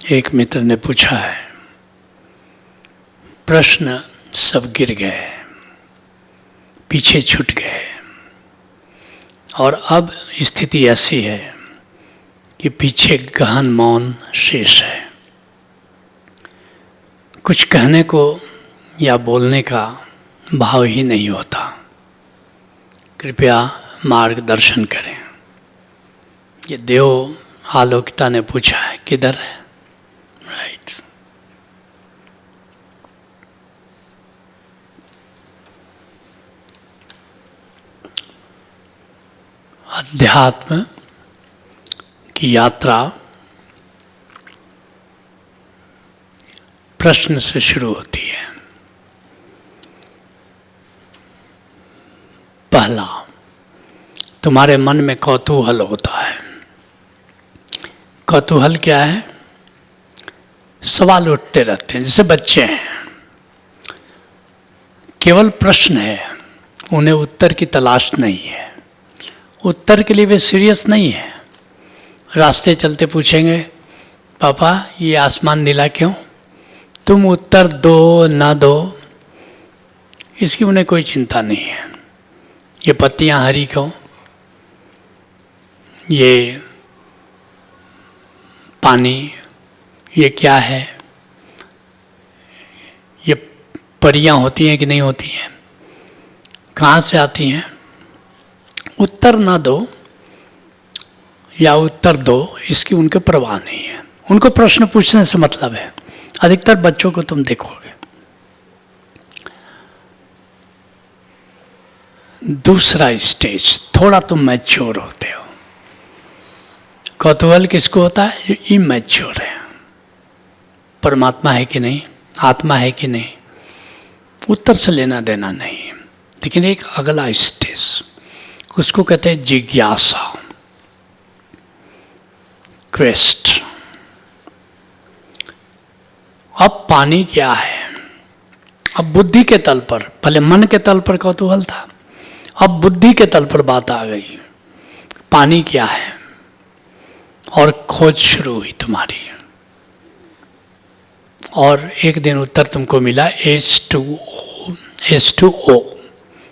एक मित्र ने पूछा है, प्रश्न सब गिर गए, पीछे छूट गए और अब स्थिति ऐसी है कि पीछे गहन मौन शेष है। कुछ कहने को या बोलने का भाव ही नहीं होता। कृपया मार्गदर्शन करें। ये देव आलोकिता ने पूछा है, किधर है? राइट। अध्यात्म की यात्रा प्रश्न से शुरू होती है। पहला, तुम्हारे मन में कौतूहल होता है। कौतूहल क्या है? सवाल उठते रहते हैं, जैसे बच्चे हैं। केवल प्रश्न है, उन्हें उत्तर की तलाश नहीं है। उत्तर के लिए वे सीरियस नहीं है। रास्ते चलते पूछेंगे, पापा ये आसमान नीला क्यों? तुम उत्तर दो ना दो, इसकी उन्हें कोई चिंता नहीं है। ये पत्तियां हरी क्यों? ये पानी ये क्या है? ये परियां होती हैं कि नहीं होती हैं? कहाँ से आती हैं? उत्तर ना दो या उत्तर दो, इसकी उनके परवाह नहीं है। उनको प्रश्न पूछने से मतलब है। अधिकतर बच्चों को तुम देखोगे। दूसरा स्टेज, थोड़ा तुम मैच्योर होते हो। कौतूहल किसको होता है? जो इमैच्योर है। परमात्मा है कि नहीं, आत्मा है कि नहीं, उत्तर से लेना देना नहीं। लेकिन एक अगला स्टेज, उसको कहते हैं जिज्ञासा, क्वेस्ट। अब पानी क्या है? अब बुद्धि के तल पर, पहले मन के तल पर कौतूहल था, अब बुद्धि के तल पर बात आ गई। पानी क्या है? और खोज शुरू हुई तुम्हारी। और एक दिन उत्तर तुमको मिला H2O,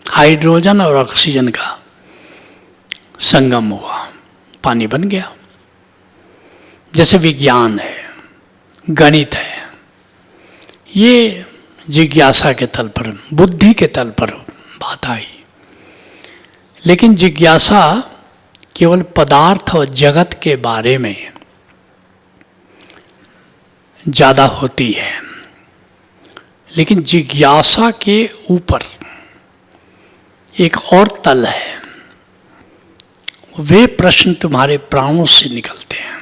हाइड्रोजन और ऑक्सीजन का संगम हुआ, पानी बन गया। जैसे विज्ञान है, गणित है, ये जिज्ञासा के तल पर, बुद्धि के तल पर बात आई। लेकिन जिज्ञासा केवल पदार्थ और जगत के बारे में ज़्यादा होती है। लेकिन जिज्ञासा के ऊपर एक और तल है। वे प्रश्न तुम्हारे प्राणों से निकलते हैं,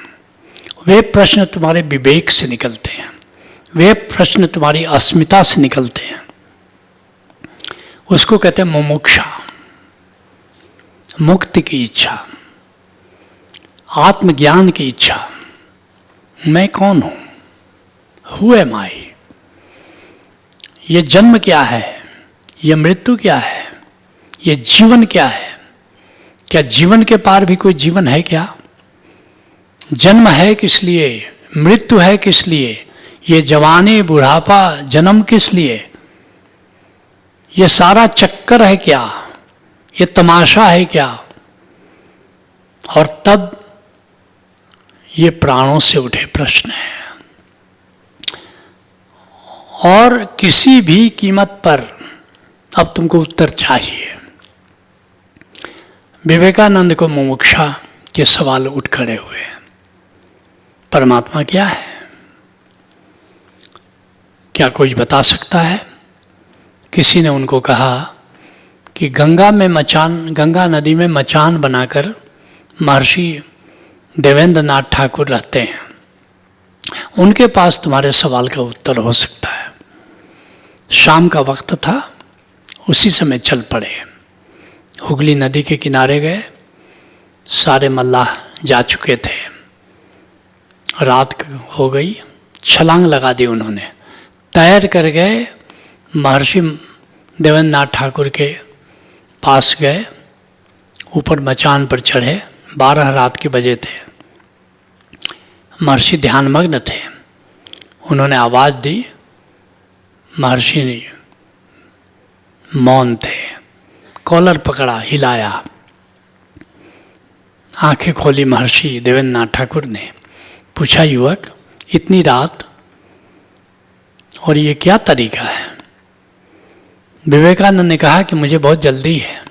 वे प्रश्न तुम्हारे विवेक से निकलते हैं, वे प्रश्न तुम्हारी अस्मिता से निकलते हैं। उसको कहते हैं मुमुक्षा, मुक्ति की इच्छा, आत्मज्ञान की इच्छा। मैं कौन हूं? हु एम आई? ये जन्म क्या है? ये मृत्यु क्या है? ये जीवन क्या है? क्या जीवन के पार भी कोई जीवन है क्या? जन्म है किस लिए? मृत्यु है किस लिए? ये जवानी बुढ़ापा जन्म किस लिए? ये सारा चक्कर है क्या? ये तमाशा है क्या? और तब ये प्राणों से उठे प्रश्न है। और किसी भी कीमत पर अब तुमको उत्तर चाहिए। विवेकानंद को मुमुक्षा के सवाल उठ खड़े हुए। परमात्मा क्या है? क्या कोई बता सकता है? किसी ने उनको कहा कि गंगा नदी में मचान बनाकर महर्षि देवेंद्र नाथ ठाकुर रहते हैं, उनके पास तुम्हारे सवाल का उत्तर हो सकता है। शाम का वक्त था, उसी समय चल पड़े, हुगली नदी के किनारे गए। सारे मल्लाह जा चुके थे, रात हो गई, छलांग लगा दी उन्होंने, तैर कर गए, महर्षि देवेंद्र नाथ ठाकुर के पास गए, ऊपर मचान पर चढ़े, 12 रात के बजे थे। महर्षि ध्यानमग्न थे। उन्होंने आवाज़ दी, महर्षि ने मौन थे। कॉलर पकड़ा, हिलाया, आंखें खोली महर्षि देवेंद्र नाथ ठाकुर ने। पूछा, युवक इतनी रात और ये क्या तरीका है? विवेकानंद ने कहा कि मुझे बहुत जल्दी है।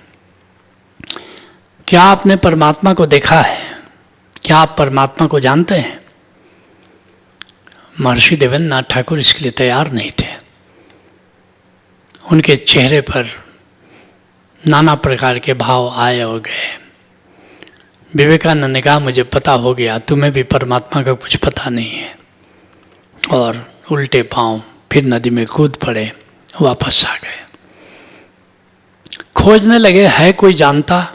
क्या आपने परमात्मा को देखा है? क्या आप परमात्मा को जानते हैं? महर्षि देवेंद्र नाथ ठाकुर इसके लिए तैयार नहीं थे। उनके चेहरे पर नाना प्रकार के भाव आए और गए। विवेकानंद ने कहा, मुझे पता हो गया, तुम्हें भी परमात्मा का कुछ पता नहीं है। और उल्टे पांव फिर नदी में कूद पड़े, वापस आ गए। खोजने लगे, है कोई जानता?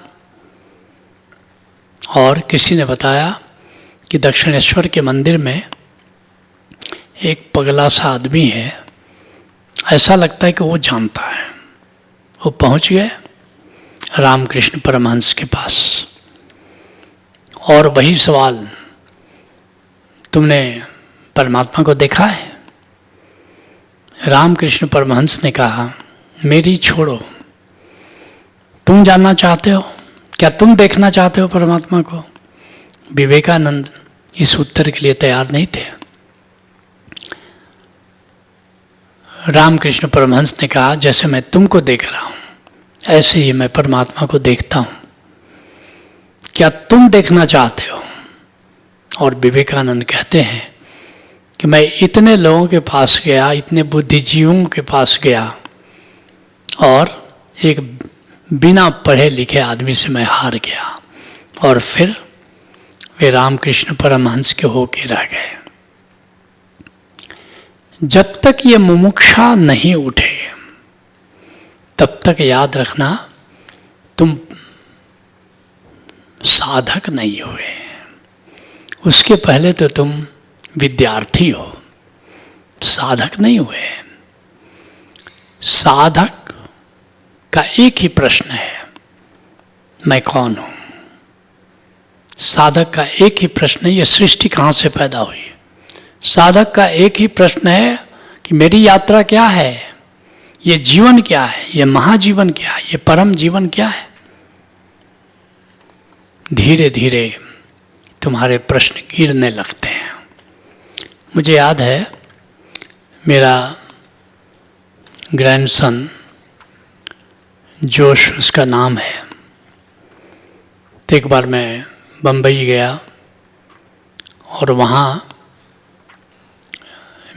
और किसी ने बताया कि दक्षिणेश्वर के मंदिर में एक पगला सा आदमी है, ऐसा लगता है कि वो जानता है। वो पहुंच गए रामकृष्ण परमहंस के पास और वही सवाल, तुमने परमात्मा को देखा है? रामकृष्ण परमहंस ने कहा, मेरी छोड़ो, तुम जानना चाहते हो? क्या तुम देखना चाहते हो परमात्मा को? विवेकानंद इस उत्तर के लिए तैयार नहीं थे। रामकृष्ण परमहंस ने कहा, जैसे मैं तुमको देख रहा हूं ऐसे ही मैं परमात्मा को देखता हूं। क्या तुम देखना चाहते हो? और विवेकानंद कहते हैं कि मैं इतने लोगों के पास गया, इतने बुद्धिजीवियों के पास गया और एक बिना पढ़े लिखे आदमी से मैं हार गया और फिर वे रामकृष्ण परमहंस के होके रह गए। जब तक ये मुमुक्षा नहीं उठे तब तक याद रखना तुम साधक नहीं हुए। उसके पहले तो तुम विद्यार्थी हो, साधक नहीं हुए। साधक का एक ही प्रश्न है, मैं कौन हूं? साधक का एक ही प्रश्न है, ये सृष्टि कहां से पैदा हुई? साधक का एक ही प्रश्न है कि मेरी यात्रा क्या है, ये जीवन क्या है, ये महाजीवन क्या है, ये परम जीवन क्या है? धीरे धीरे तुम्हारे प्रश्न गिरने लगते हैं। मुझे याद है, मेरा ग्रैंडसन जोश उसका नाम है, तो एक बार मैं बम्बई गया और वहाँ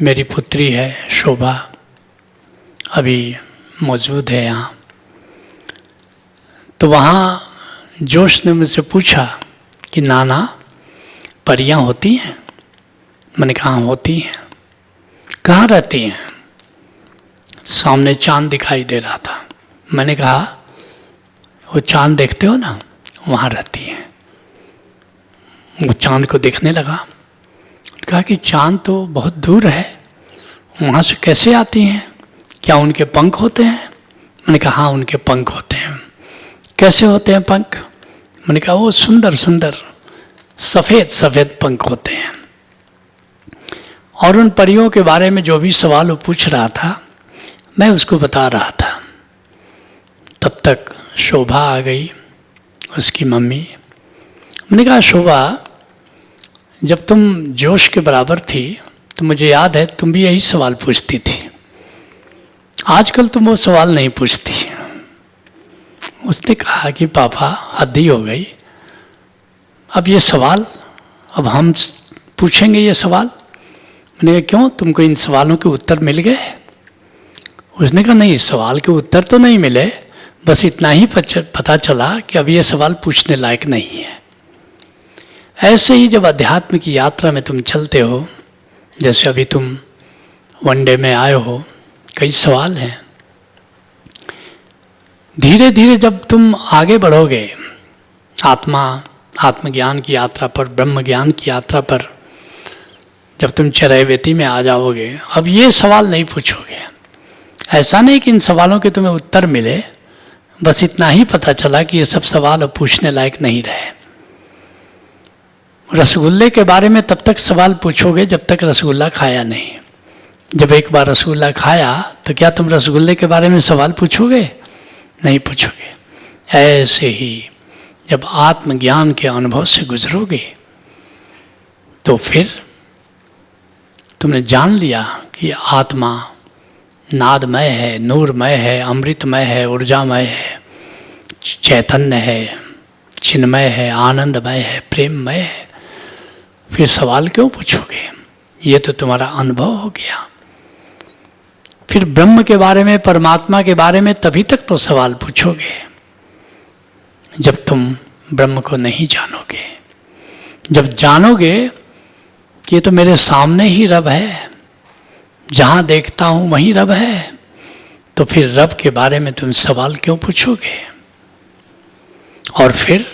मेरी पुत्री है शोभा, अभी मौजूद है यहाँ। तो वहाँ जोश ने मुझसे पूछा कि नाना परियां होती हैं? मैंने कहा होती हैं। कहाँ रहती हैं? सामने चांद दिखाई दे रहा था। मैंने कहा वो चांद देखते हो ना, वहाँ रहती हैं। वो चांद को देखने लगा, कहा कि चांद तो बहुत दूर है, वहाँ से कैसे आती हैं? क्या उनके पंख होते हैं? मैंने कहा हाँ उनके पंख होते हैं। कैसे होते हैं पंख? मैंने कहा वो सुंदर सुंदर सफ़ेद सफ़ेद पंख होते हैं। और उन परियों के बारे में जो भी सवाल वो पूछ रहा था मैं उसको बता रहा था। तब तक शोभा आ गई, उसकी मम्मी। मैंने कहा शोभा, जब तुम जोश के बराबर थी तो मुझे याद है तुम भी यही सवाल पूछती थी। आजकल तुम वो सवाल नहीं पूछती। उसने कहा कि पापा हद ही हो गई, अब ये सवाल अब हम पूछेंगे ये सवाल? मैंने कहा क्यों, तुमको इन सवालों के उत्तर मिल गए? उसने कहा नहीं, सवाल के उत्तर तो नहीं मिले, बस इतना ही पता चला कि अब ये सवाल पूछने लायक नहीं है। ऐसे ही जब अध्यात्म की यात्रा में तुम चलते हो, जैसे अभी तुम वनडे में आए हो, कई सवाल हैं। धीरे धीरे जब तुम आगे बढ़ोगे आत्मज्ञान की यात्रा पर, ब्रह्म ज्ञान की यात्रा पर, जब तुम चरैवेती में आ जाओगे, अब ये सवाल नहीं पूछोगे। ऐसा नहीं कि इन सवालों के तुम्हें उत्तर मिले, बस इतना ही पता चला कि ये सब सवाल अब पूछने लायक नहीं रहे। रसगुल्ले के बारे में तब तक सवाल पूछोगे जब तक रसगुल्ला खाया नहीं। जब एक बार रसगुल्ला खाया तो क्या तुम रसगुल्ले के बारे में सवाल पूछोगे? नहीं पूछोगे। ऐसे ही जब आत्मज्ञान के अनुभव से गुजरोगे तो फिर तुमने जान लिया कि आत्मा नादमय है, नूरमय है, अमृतमय है, ऊर्जामय है, चैतन्य है, चिन्मय है, आनंदमय है, प्रेममय है। फिर सवाल क्यों पूछोगे? ये तो तुम्हारा अनुभव हो गया। फिर ब्रह्म के बारे में, परमात्मा के बारे में तभी तक तो सवाल पूछोगे जब तुम ब्रह्म को नहीं जानोगे। जब जानोगे कि ये तो मेरे सामने ही रब है, जहाँ देखता हूँ वहीं रब है, तो फिर रब के बारे में तुम सवाल क्यों पूछोगे? और फिर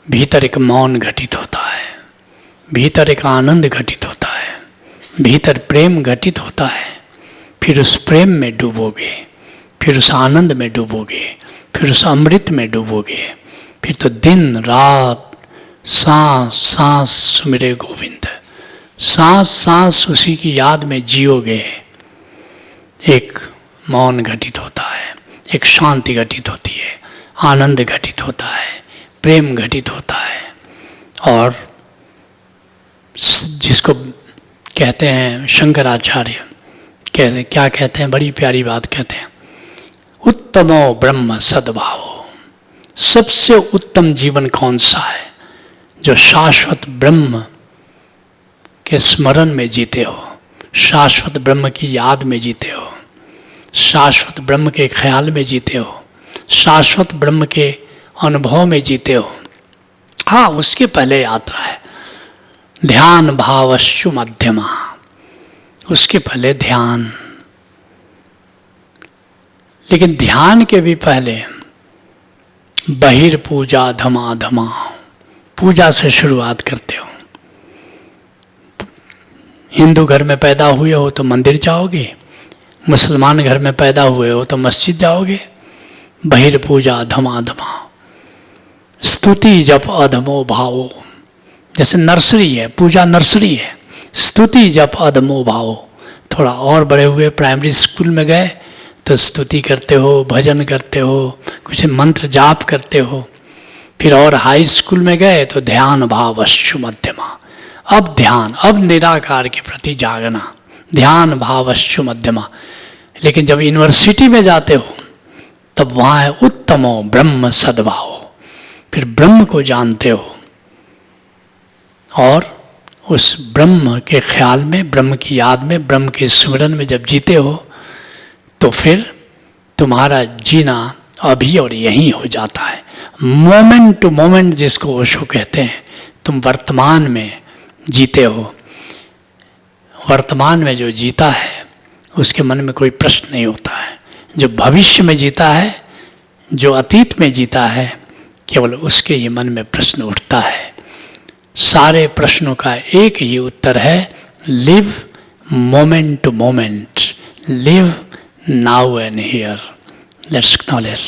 भीतर एक मौन घटित होता है, भीतर एक आनंद घटित होता है, भीतर प्रेम घटित होता है। फिर उस प्रेम में डूबोगे, फिर उस आनंद में डूबोगे, फिर उस अमृत में डूबोगे। फिर तो दिन रात सांस सांस सुमिरे गोविंद, सांस सांस उसी की याद में जियोगे। एक मौन घटित होता है, एक शांति घटित होती है, आनंद घटित होता है, प्रेम घटित होता है। और जिसको कहते हैं शंकराचार्य कहते, क्या कहते हैं, बड़ी प्यारी बात कहते हैं, उत्तमो ब्रह्म सद्भावो। सबसे उत्तम जीवन कौन सा है? जो शाश्वत ब्रह्म के स्मरण में जीते हो, शाश्वत ब्रह्म की याद में जीते हो, शाश्वत ब्रह्म के ख्याल में जीते हो, शाश्वत ब्रह्म के अनुभव में जीते हो। हाँ, उसके पहले यात्रा है ध्यान भावश्चु मध्यमा, उसके पहले ध्यान। लेकिन ध्यान के भी पहले बहिर्पूजा धमाधमा, पूजा से शुरुआत करते हो। हिंदू घर में पैदा हुए हो तो मंदिर जाओगे, मुसलमान घर में पैदा हुए हो तो मस्जिद जाओगे। बहिर्पूजा धमाधमा, स्तुति जप अधमो भावो। जैसे नर्सरी है, पूजा नर्सरी है, स्तुति जप अधमो भावो। थोड़ा और बड़े हुए, प्राइमरी स्कूल में गए तो स्तुति करते हो, भजन करते हो, कुछ मंत्र जाप करते हो। फिर और हाई स्कूल में गए तो ध्यान भावश्चु मध्यमा। अब ध्यान, अब निराकार के प्रति जागना, ध्यान भावश्चु मध्यमा। लेकिन जब यूनिवर्सिटी में जाते हो तब वहाँ है उत्तमो ब्रह्म सद्भाव। फिर ब्रह्म को जानते हो और उस ब्रह्म के ख्याल में, ब्रह्म की याद में, ब्रह्म के स्मरण में जब जीते हो तो फिर तुम्हारा जीना अभी और यहीं हो जाता है। मोमेंट टू मोमेंट जिसको ओशो कहते हैं, तुम वर्तमान में जीते हो। वर्तमान में जो जीता है उसके मन में कोई प्रश्न नहीं होता है। जो भविष्य में जीता है, जो अतीत में जीता है, केवल उसके ही मन में प्रश्न उठता है। सारे प्रश्नों का एक ही उत्तर है, live moment to moment, live now and here. Let's acknowledge.